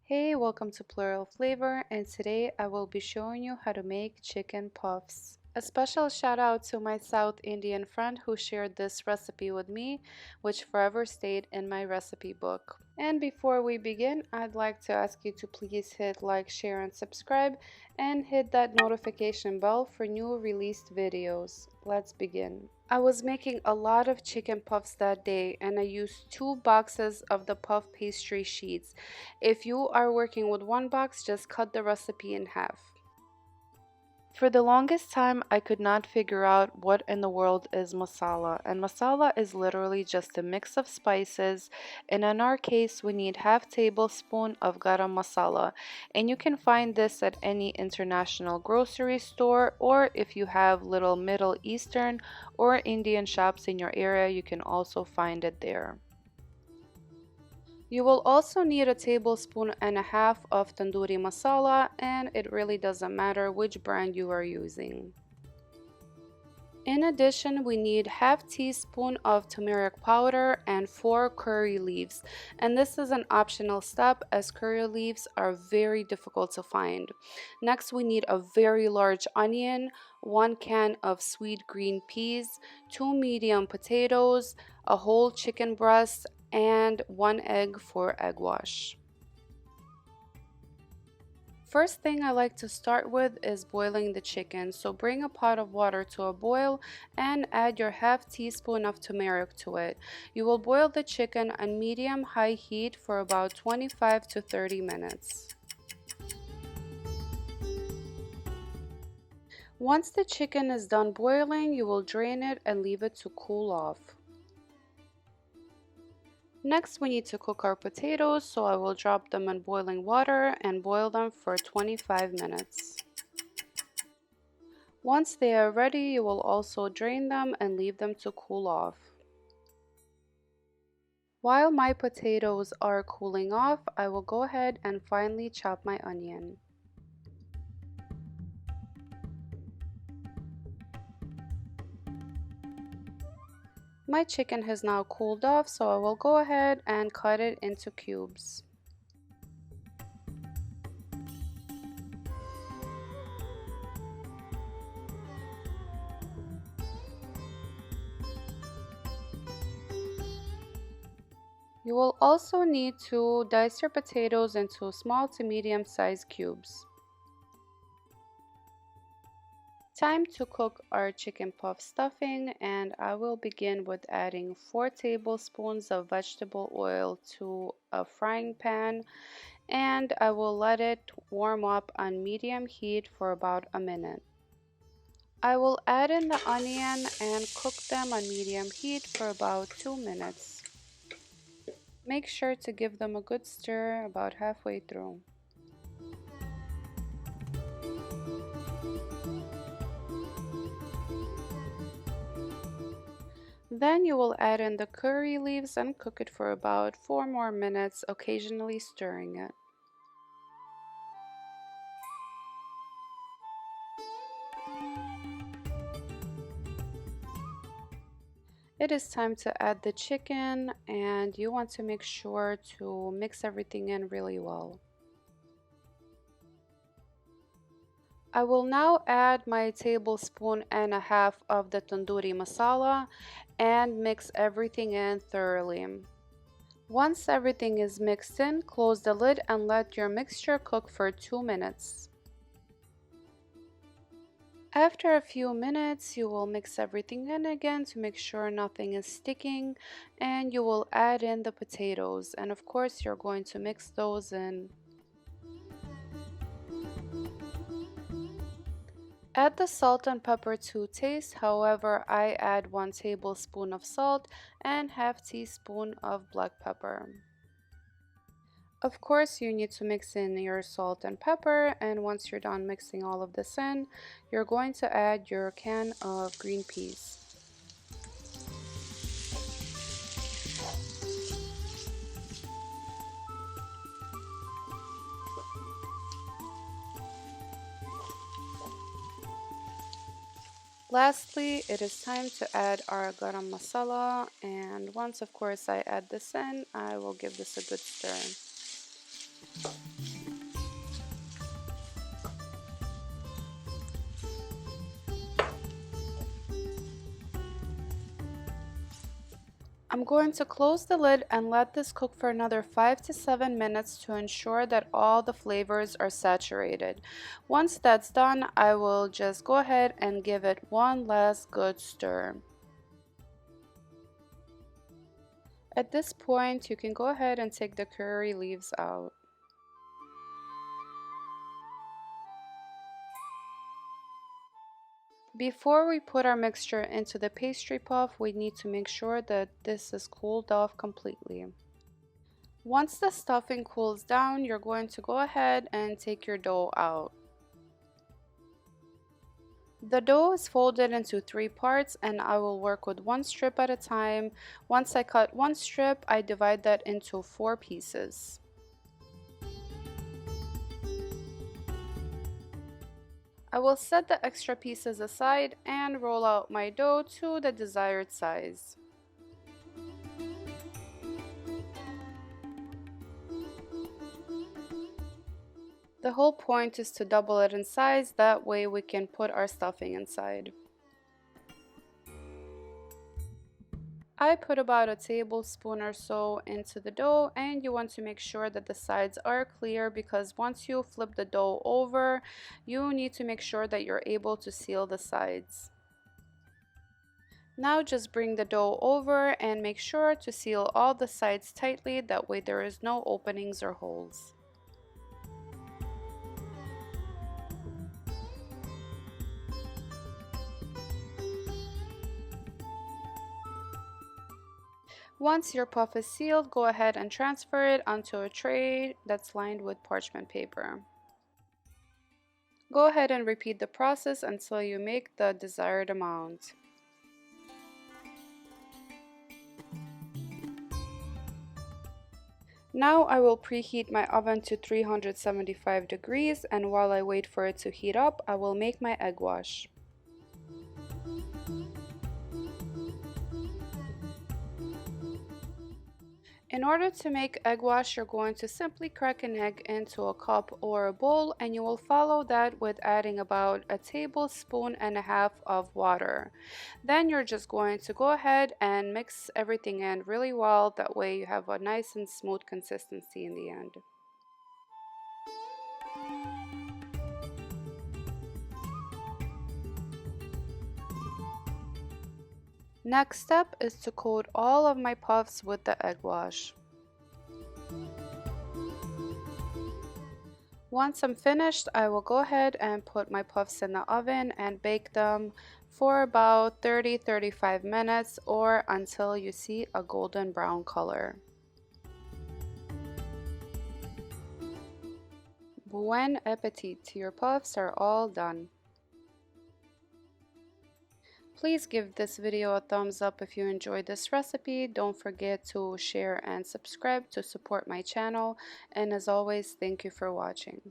Hey, welcome to Plural Flavor, and today I will be showing you how to make chicken puffs. A special shout out to my South Indian friend who shared this recipe with me, which forever stayed in my recipe book. And before we begin, I'd like to ask you to please hit like, share, and subscribe, and hit that notification bell for new released videos. Let's begin. I was making a lot of chicken puffs that day, and I used 2 boxes of the puff pastry sheets. If you are working with one box, just cut the recipe in half. For the longest time, I could not figure out what in the world is masala, and masala is literally just a mix of spices, and in our case, we need half tablespoon of garam masala, and you can find this at any international grocery store, or if you have little Middle Eastern or Indian shops in your area, you can also find it there. You will also need a tablespoon and a half of tandoori masala, and it really doesn't matter which brand you are using. In addition, we need half teaspoon of turmeric powder and 4 curry leaves, and this is an optional step as curry leaves are very difficult to find. Next, we need a very large onion, 1 can of sweet green peas, 2 medium potatoes, a whole chicken breast, and 1 egg for egg wash. First thing I like to start with is boiling the chicken. So bring a pot of water to a boil and add your half teaspoon of turmeric to it. You will boil the chicken on medium-high heat for about 25 to 30 minutes. Once the chicken is done boiling, you will drain it and leave it to cool off. Next, we need to cook our potatoes, so I will drop them in boiling water and boil them for 25 minutes. Once they are ready, you will also drain them and leave them to cool off. While my potatoes are cooling off, I will go ahead and finely chop my onion. My chicken has now cooled off, so I will go ahead and cut it into cubes. You will also need to dice your potatoes into small to medium-sized cubes. Time to cook our chicken puff stuffing, and I will begin with adding 4 tablespoons of vegetable oil to a frying pan, and I will let it warm up on medium heat for about a minute. I will add in the onion and cook them on medium heat for about 2 minutes. Make sure to give them a good stir about halfway through. Then you will add in the curry leaves and cook it for about 4 more minutes, occasionally stirring it. It is time to add the chicken, and you want to make sure to mix everything in really well. I will now add my tablespoon and a half of the tandoori masala and mix everything in thoroughly. Once everything is mixed in, close the lid and let your mixture cook for 2 minutes. After a few minutes, you will mix everything in again to make sure nothing is sticking, and you will add in the potatoes, and of course you're going to mix those in. Add the salt and pepper to taste, however I add 1 tablespoon of salt and half teaspoon of black pepper. Of course you need to mix in your salt and pepper, and once you're done mixing all of this in, you're going to add your can of green peas. Lastly, it is time to add our garam masala, and once of course I add this in, I will give this a good stir. I'm going to close the lid and let this cook for another 5 to 7 minutes to ensure that all the flavors are saturated. Once that's done, I will just go ahead and give it one last good stir. At this point, you can go ahead and take the curry leaves out. Before we put our mixture into the pastry puff, we need to make sure that this is cooled off completely. Once the stuffing cools down, you're going to go ahead and take your dough out. The dough is folded into 3 parts and I will work with 1 strip at a time. Once I cut 1 strip, I divide that into 4 pieces. I will set the extra pieces aside and roll out my dough to the desired size. The whole point is to double it in size, that way we can put our stuffing inside. I put about a tablespoon or so into the dough, and you want to make sure that the sides are clear because once you flip the dough over, you need to make sure that you're able to seal the sides. Now just bring the dough over and make sure to seal all the sides tightly, that way there is no openings or holes. Once your puff is sealed, go ahead and transfer it onto a tray that's lined with parchment paper. Go ahead and repeat the process until you make the desired amount. Now I will preheat my oven to 375 degrees, and while I wait for it to heat up, I will make my egg wash. In order to make egg wash, you're going to simply crack an egg into a cup or a bowl, and you will follow that with adding about a tablespoon and a half of water. Then you're just going to go ahead and mix everything in really well, that way you have a nice and smooth consistency in the end. Next step is to coat all of my puffs with the egg wash. Once I'm finished, I will go ahead and put my puffs in the oven and bake them for about 30-35 minutes or until you see a golden brown color. Bon appetit! Your puffs are all done. Please give this video a thumbs up if you enjoyed this recipe. Don't forget to share and subscribe to support my channel. And as always, thank you for watching.